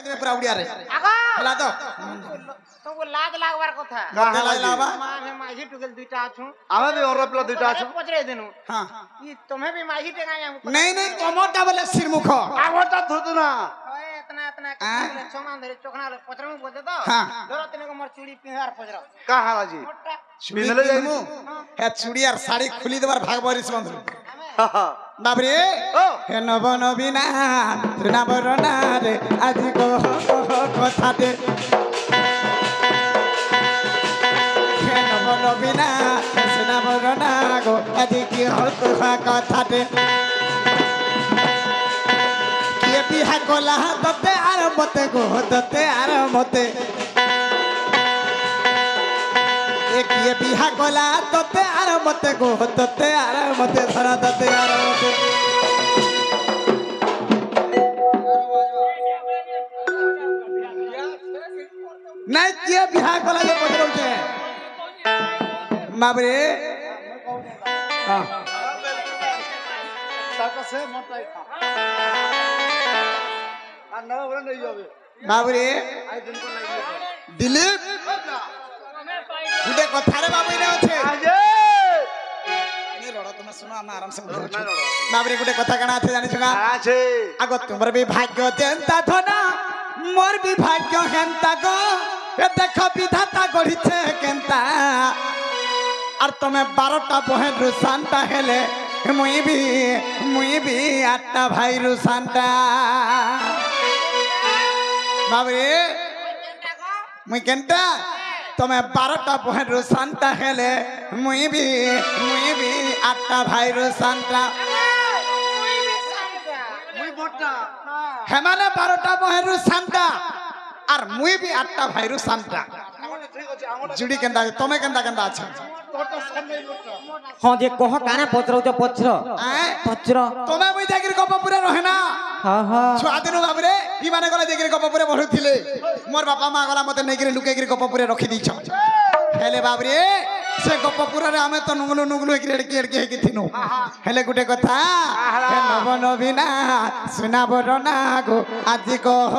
देबे पूरा उड़िया रे आगो हला तो तुमको लाज लागवार कथा मते लावा मां माझी टुगल दुईटा आछु आमे भी और पिला दुईटा आछु पचरे देनु हां ई तुम्हें भी माझी टेंगा नहीं तमोटा बोले सिरमुख आगोटा धुतना ओए इतना चोमान धरे चोखना पचरमु बोलते तो हां धरो तने को मोर चूड़ी पिहार पचरा का हाला जी पिनले जाइमु हे चूड़ी और साड़ी खुली देबार भाग बरिस बंधु बाबरे हे नव नवीना सुना बरना रे आज को कथा दे हे नव नवीना सुना बरना गो आज की कथा दे के बिहा कोला दते आरमते गो दते आरमते एक ये बिहा कोला दते आरमते गो दते आरमते धरा दते आरमते नहीं किए बिहा कोला जे पजरौते बाबरे हां साका से मोटाई खा ना बोले नहीं जावे बाबरे आई दिन को लाइए दिलीप गुडे कथा रे बाबू ने আছে आजे नी लड़ो तुम सुनो हम आराम से बाबरे गुडे कथा काना আছে জানিছ না আছে আগো তোমার भी भाग्य जेंता धना मोर भी भाग्य हेंता गो ए देखो विधाता गढ़िছে केंता और तुम्हें 12टा बहन रुसानता हेले मुई भी 8टा भाई रुसानता बाबरे मुई केंता तुम्हें 12टा बहन रुसानता हेले मुई भी 8टा भाई रुसानता मुई बोटा हेमाने 12टा बहन रुसानता और मुई भी 8टा भाई रुसानता ठीक अछि आंगोटा जुड़ी केंदा तमे केंदा अच्छा तोटा सामने बोटा हाँ जे कह काना पचरौते पचर पचर तमे मुई जागिर गप पुरे रहे ना हाँ हाँ छुआ दिनु बाबरे ई माने गला जागिर गप पुरे बढ़ुथिले मोर बापा मां गला मते नै गिरे लुके गिर गप पुरे रखि दिछ हेले बाबरे से गप पुरे रे हमें तो नुगलु एड़के हेकि थिनु हेले गुटे कथा हे नव नवीना सुना बरना गो आज कह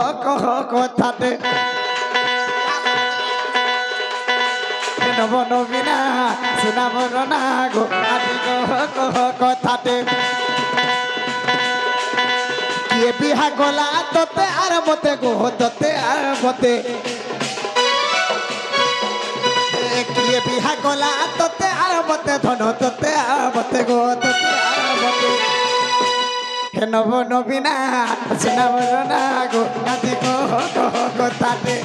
कथाते नव नवीना सुना बरना गो आज कह कथाते किए बिहा गला तते आर मते गो तते आर मते किए बिहा गला तते आर मते धन तते आर मते गो तते आर मते हे नव नवीना सुना बरना गो आज कह कथाते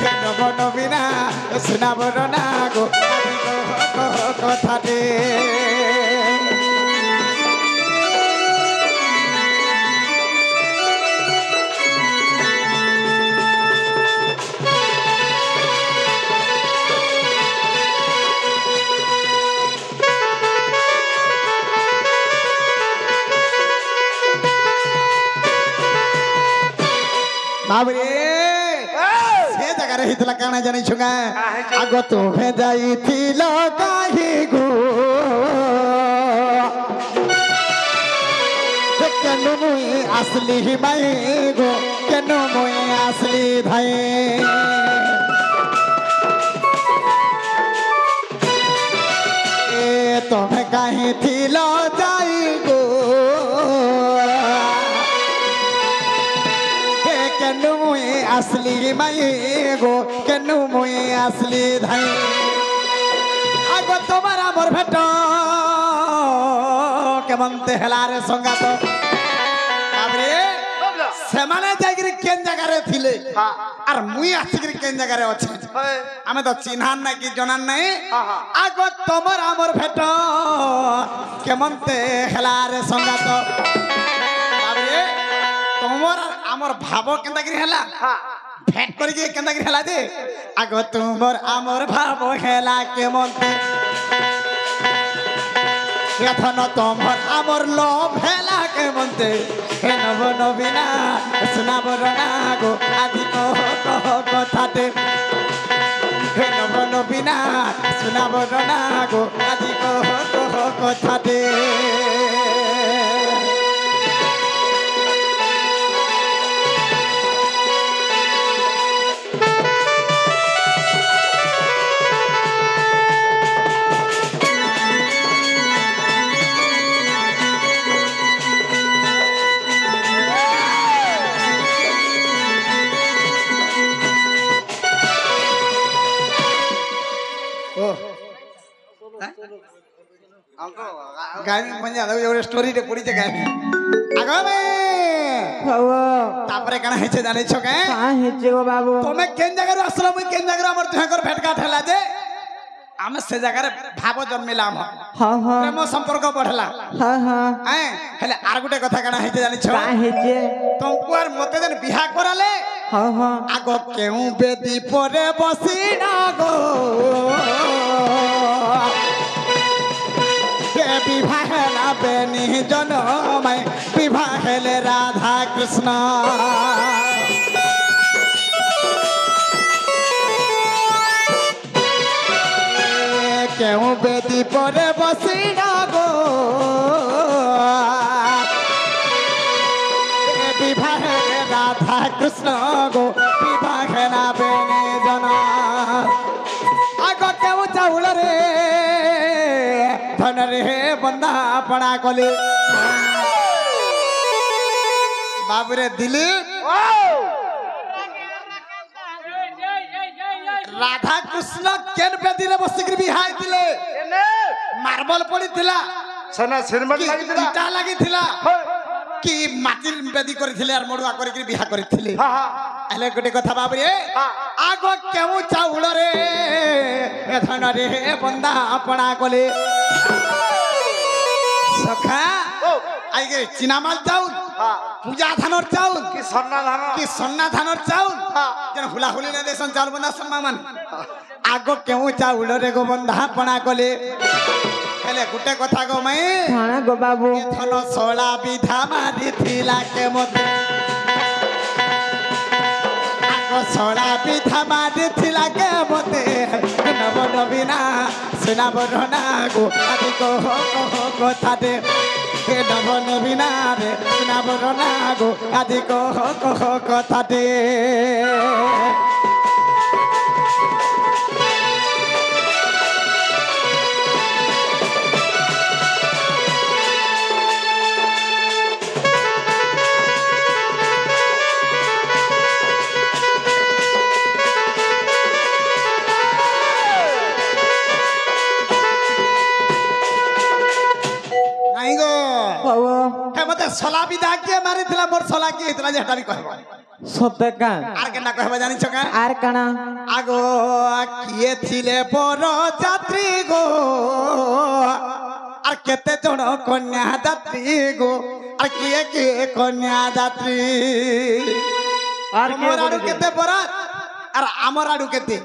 हे नव नवीना सुना बरना गो आज कह कथाते बाबरे से जगह रही तला काना जानि छुगा आगो तो भे जाई थिलो काहे गो केनु मुई असली माई गो केनु मुई असली भाई ए तुम्हें काहे थिलो जाई गो केनु मुई असली माई गो केनु मुई असली धाई आगो तुम्हारा मोर भेट केमंते हेलारे संगात बाबरे से माने जागिरी केन जगह रे थिले और मुई आसिगिरी केन जगह रे अछि हमें तो चिन्हान ना कि जनान नहीं आगो तुम्हारा मोर भेट केमंते हेलारे संगात बाबरे तुमर आमर भाव केंदा गिरी हला भेट करी के केंदा गिरी हला दे आगो तुमर आमर भाव हेला के मनते यथन तुमर आमर लोभ हेला के मनते हे नव नवीना सुना बरना गो आदि कह कथाते हे नव नवीना सुना बरना गो आदि कह कथाते ଗାଇବି ପଞ୍ଜା ଦଉ ଗୋଟେ ଷ୍ଟୋରିଟେ ପଡ଼ିଛେ ଗାଇବି ଆଗମେ ତାପରେ କାଣା ହେଇଛେ ଜାଣିଛ କେ ବାବୁ ତମେ କେନ୍ ଜାଗାରୁ ଆସିଲ ମୁଇଁ କେନ୍ ଜାଗାରୁ ଆମର ଦୁହାଙ୍କର ଭେଟଘାଟ ହେଲା ଯେ ଆମେ ସେ ଜାଗାରେ ଭାବ ଜନ୍ମିଲା ଆମ ପ୍ରେମ ସମ୍ପର୍କ ବଢିଲା ହେଲେ ଆର ଗୋଟେ କଥା କାଣା ହେଇଛେ ଜାଣିଛ ତମକୁ ଆର ମତେ ଯେନ୍ ବିହା କରାଲେ ଆଗ କେଉଁ ବେଦି ପରେ ବସିନା ଗো विवाह हेला बेनी जनमय विवाह हेले राधा कृष्ण क्यों बेदी पर बसिना गो विवाह हेले राधा कृष्ण गो विवाह हेला बेनी जन आग क्यों चाउल रे धन रे बंदा पड़ा कले बाबूरे दिलीप राधा कृष्ण केन बेदी रे बसिक बिहाई दिले मार्बल पड़ी थिला सना सिरमट लागी थिला इटा लागी थिला कि माटिर बेदी करिथिले आर मडुआ करिक बिहा करिथिले अले गोटे कथा बाबूरे आगो केउ चाउल रे धन रे बंदा पड़ा कले सखा आइगे चिनामाल चाउल पूजा धानर चाउल कि सन्ना धान चाउल जन हुला हुली ने देसन चाउल बंदा सम्मान आगो केउ चाउल रे गो बंदा पणा कले हेले गुटे कथा गो मई खाना गो बाबू धन सोला विधा मारी थिला के मते आगो सोला विधा मारी थिला के मते नव नवीना सुना बरना गो आदि को कथा दे के नव नवीना रे सुना बरना गो आदि को कथा दे मते सला विदा के मारी थिला मोर सला के इतना जेटा भी कहबो सत्य का आर केना कहबो जानि छ का आर काना आगो किए थिले पर यात्री गो आर केते जण कन्या यात्री गो आर किए के कन्या यात्री आर मोर आडू केते बरात आर हमर आडू केते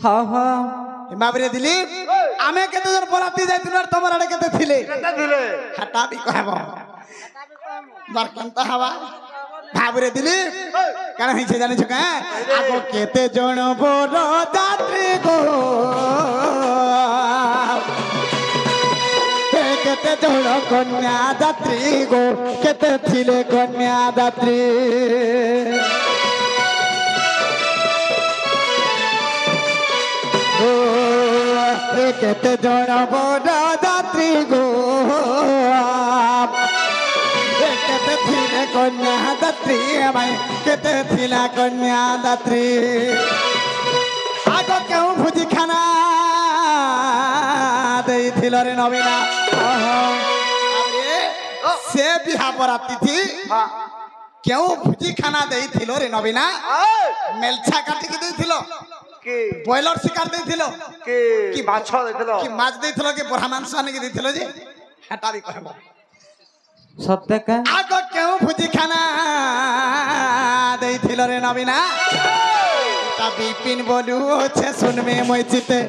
हां हां बाबरे दिलीप आमे केते जण बराती जाइतिन आर तमर आडे केते थिले हटा भी कहबो बरकंता हवा भाबरे दिलीप काना हिचे जानि छ का आगो केते जण बोर यात्री गो केते जण कन्या यात्री गो केते थिले कन्या यात्री ओ केते जण बोर यात्री गो केते थिले कन्या यात्री भाई केते थिला कन्या यात्री आगो केउ भुजी खाना देई थिलो रे नवीना अरे से बिहा बराती थी केउ भुजी खाना देई थिलो रे नवीना मेलछा काटी के देई थिलो कि बॉयलर शिकार देई थिलो कि माछ देथिलो कि माछ देई थिलो कि बरहा मांस आने के देई थिलो जे हटा भी कहबो सत्य का आगो केउ भुजी खाना देई थिलो रे नवीना ता बिपिन बोलू छे सुन में मोय चिते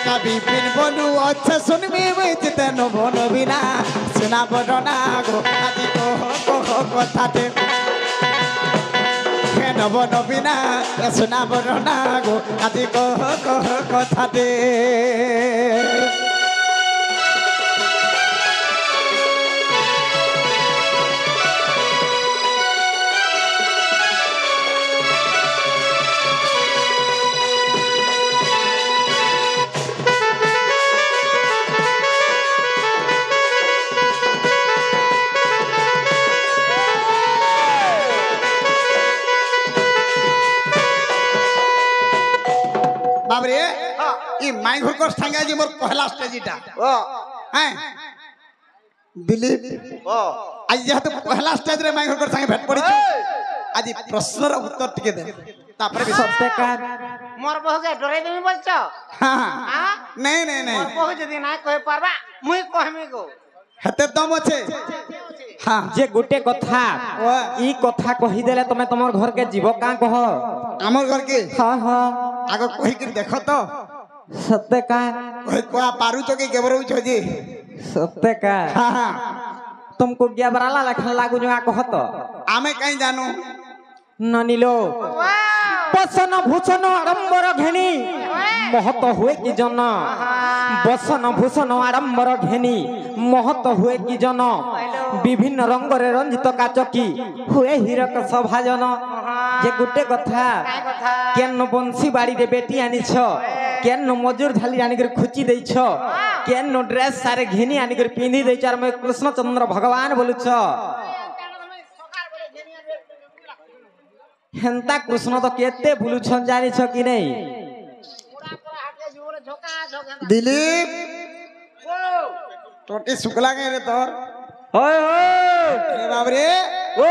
ता बिपिन बोलू अच्छे सुन में मोय चिते नभो नवीना सुना बडना गो आदि को कथा ते हे नभो नवीना सुना बडना गो आदि को कथा ते মাই ঘর কর সাঙ্গে আজ মোর পহলা স্টেজটা ও হ্যাঁ দিলীপ ও আজ যেহেতু পহলা স্টেজ রে মাই ঘর কর সাঙ্গে ভেট পড়িছি আজ প্রশ্নর উত্তর টিকে দে তারপরে সত্যকার মোর বহুকে ডরাই দেবি বলছো হ্যাঁ হ্যাঁ নাই নাই নাই মোর বহু যদি না কই পারবা মুই কহমি গো হেতে দম আছে হ্যাঁ যে গোটে কথা ও ই কথা কহি দেলে তুমি তোমার ঘরকে জীব কাঁ কহ আমার ঘর কে হ্যাঁ হ্যাঁ আগ কহিকি দেখো তো সত্যকার কই কোয়া পারুছ কি কেবরউছ জি সত্যকার হ্যাঁ হ্যাঁ तुमको क्या बराला लखन लागू जो कह तो आमे कहीं जानू ननिलो बसन भूषण आडंबर घेनी महत हुए कि जन बसन भूषण आडंबर घेनी महत हुए कि जन विभिन्न रंग रे रंजित काचकी हुए हीरक सभाजन जे गुटे कथा केन बंसी बाड़ी रे बेटी आनिछ केन मजूर झाली आनिकर खुची देइछ केन ड्रेस सारे घेनी आनिकर पिंधी देइछ आर मैं कृष्णचंद्र भगवान बोलुछ हेंता कृष्ण तो केते भूलुछन जानिछ कि नहीं दिलीप टोटी सुकला गए रे तोर ओए ए बाप रे ओ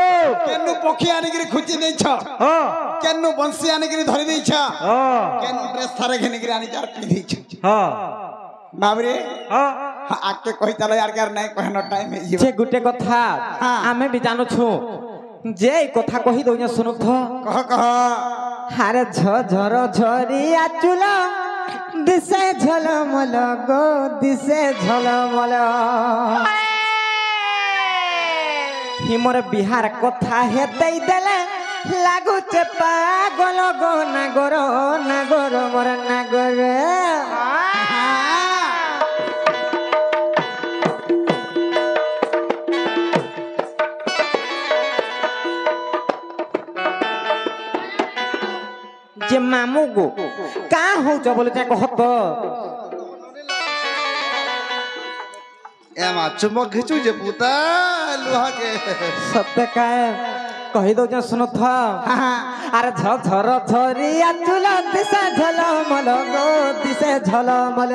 केनु पखी आनी गिरी खुची देइ छ ओ केनु बंसी आनी गिरी धरि देइ छ ओ केनु ड्रेस सारे घेनी गिरी आनी जार पिंधी छ हां बाप रे हां आके कहि तले यार यार नहीं कहनो टाइम है जे गुटे कथा आमे भी जानु छु जे कथा कहि दो सुनु थ कह हारे झर झरिया चुला दिसे झलमल गो दिसे झलमल हिमर बिहार कथा हे दई देले लागु चे पागल गो नागर नागर मोर नागर जे मामू गो का हो छ बोले छ कहत एमा चुमक खिचू जे पुता लुहा के सत्य का कहि दो जे सुनो था अरे झर झरिया चुला दिसे झलमल गो दिसे झलमल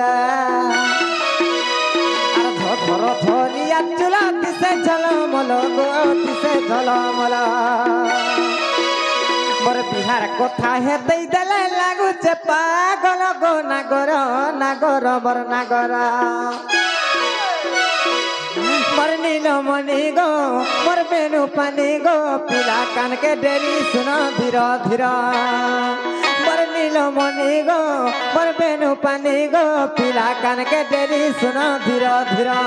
अरे झर झरिया चुला दिसे झलमल गो दिसे झलमल मोर बिहार कथा हे दई देले लागु चे पागल गो नागर नागर बर नागर मोर नीलमणि गो मोर बेनु पानी गो पिला कान के डेरी सुनो धीरा धीरा मोर नीलमणि गो मोर बेनु पानी गो पिला कान के डेरी सुनो धीरा धीरा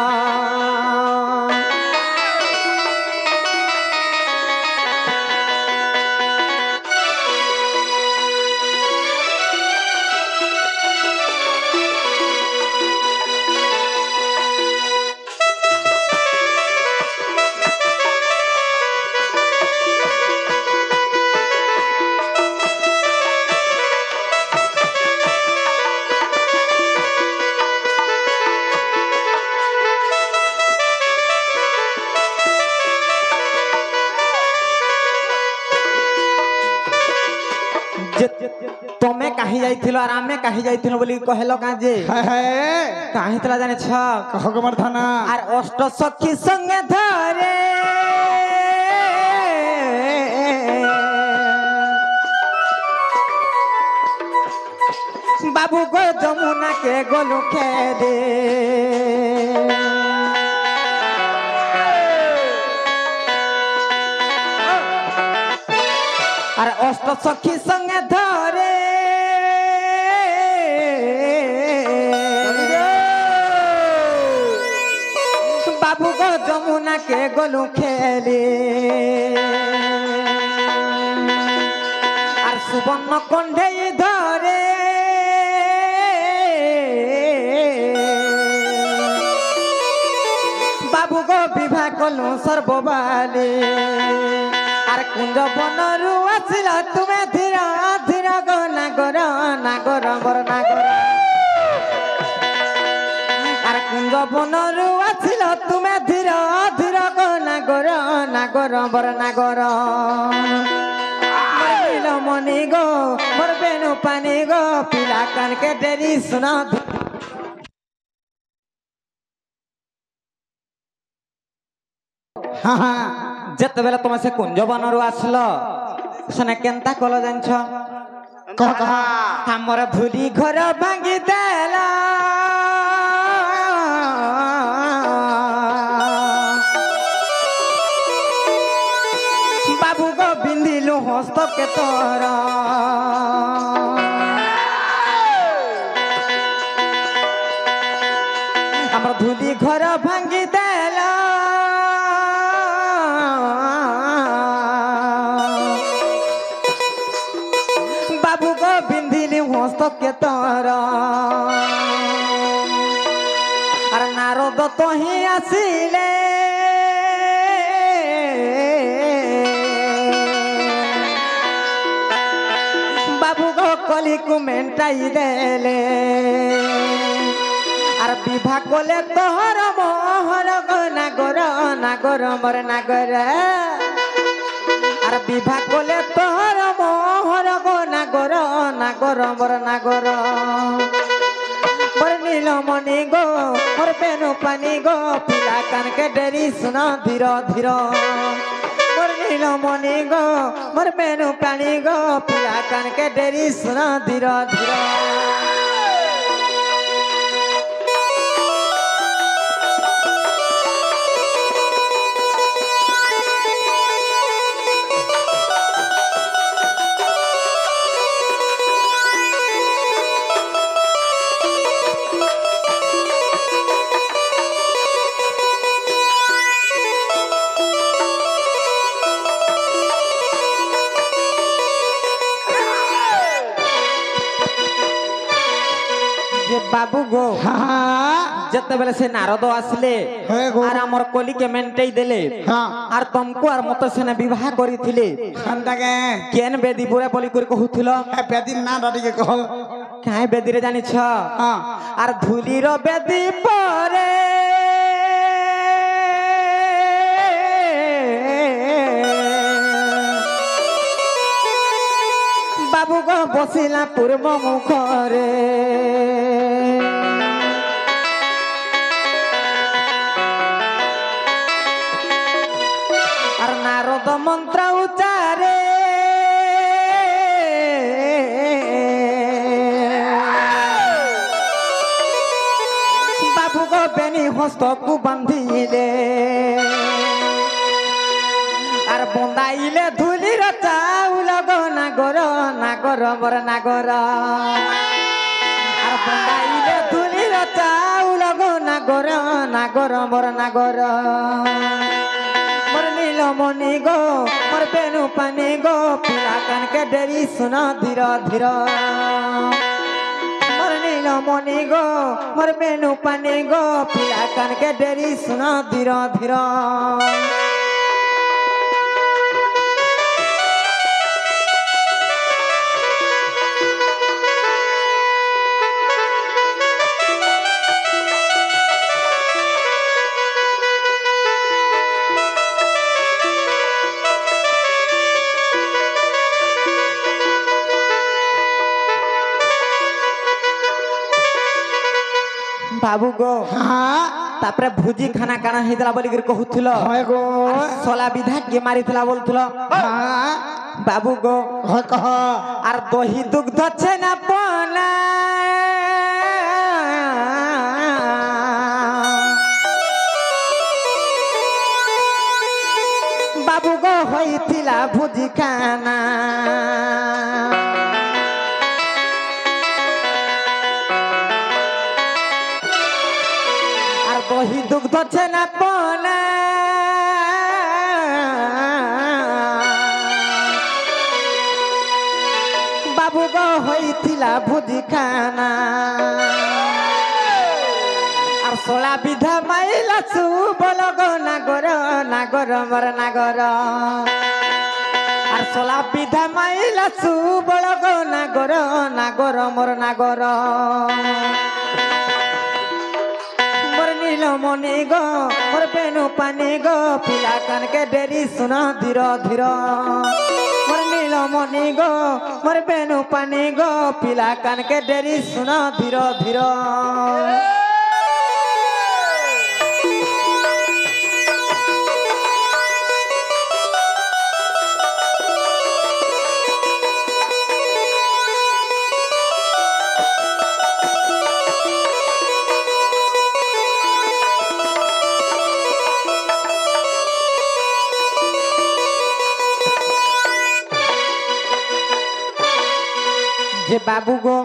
तमे कहीं जाइथिलो और आमे कहीं जाइथिलो बोली कहलो का जे कहीं तला जाने छ कह गमर थाना और अष्ट सखी संगे धरे बाबू गो जमुना के गोलू खेदे और अष्ट सखी संगे धरे बाबू गो जमुना के गोलू खेले और सुवर्ण कंढे धरे बाबू गो विवाह कलु सर्वबाले আর কুঞ্জ বনরু আসিল তুমি ধীর ধীর গো নাগর নাগর বর নাগর আর কুঞ্জ বনরু আসিল তুমি ধীর ধীর গো নাগর নাগর বর নাগর नीलमणि गो मोर बेनु पानी गो पिला कान के डेरी सुना जत बेला तुम से कुंज बनरु आसलो सने केनता कल जानछ कह कह हमर धुली घर भांगी देला बाबू गो बिंदिलु हस्त के तोरा हमर धुली घर भांगी देला बाबू गो बिंदिली हस्त के तोरा अरे नारद तो ही आसिले बाबू गो कली को मेंटाई देले আর বিভা কলে তোহর মোহর গো নাগর নাগর মর নাগর আর বিভা কলে তোহর মোহর গো নাগর নাগর মর নাগর মোর নীলমণি গো মোর বেনু পানি গো পিলা কানকে ডেরি শুনা ধীর ধীর মোর নীলমণি গো মোর বেনু পানি গো পিলা কানকে ডেরি শুনা ধীর ধীর बाबू गो जत बेले से नारद आसले आर हमर कोली के मेंटेई देले आर तुमको आर मत से विवाह करी थिले खंदागे केन बेदी बुरे बोली कर कहूथिलो बेदी ना डाडी के कह काहे बेदी रे जानि छ आर धुली रो बेदी परे बाबू गो बसिला पूर्व मुखरे नारद मंत्र उच्चारे बाबू गो बेनी हस्त को बांधिले आर बंदाइले धुली र चाउल गो नागर नागर बर नागर आर बंदाइले धुली र चाउल गो नागर नागर बर नागर नीलमणि गो मोर बेनु पानी गो पिला कान के डेरी सुना धीर धीर मोर नीलमणि गो मोर बेनु पानी गो पिला कान के डेरी सुना धीर धीर बाबू गो तापरे भुजी खाना काना हेदला बोली कर कहूथिलो होय गो सोला विधा के मारिथला बोलथलो बाबू गो होय कह आर दही दुग्ध छेना पना बाबू गो होइथिला भुजी खाना दही दुग्ध छेना पना बाबू गो होइथिला भुजी खाना आर सोला विधा माइला सु बोल गो नागर नागर मर नागर आर सोला विधा माइला सु बोल गो नागर नागर मर नागर नीलमणि गो मोर बेनु पानी गो पिला कान के डेरी सुना धीर धीर मोर नील मणि गो मोर बेनु पानी गो पिला कान के डेरी सुना धीरो धीरो जे बाबू गो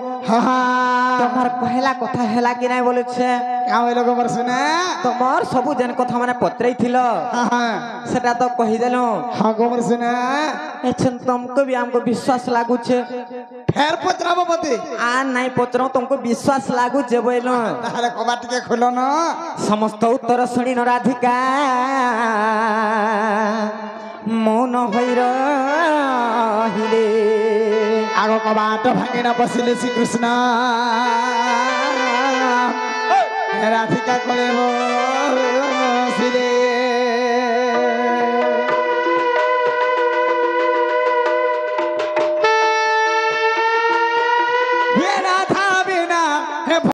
তোমার কহেলা কথা হেলা কি নাই বলেছে কাম হইলো গোবর শুনে তোমার সবু যেন কথা মানে পত্রেই থিল সেটা তো কহি দেলো হ্যাঁ গোবর শুনে এছন तुमको भी हमको विश्वास लागुছে ফের পত্রাবো পতি आ নাই পত্র तुमको विश्वास लागुছে বইলো তাহলে কবা টিকে খুলো না সমস্ত উত্তর শুনি রাধিকা মৌন হই রহিলে আগ কবাট ভাঙি না বসিলে শ্রীকৃষ্ণ রাধিকা কলেব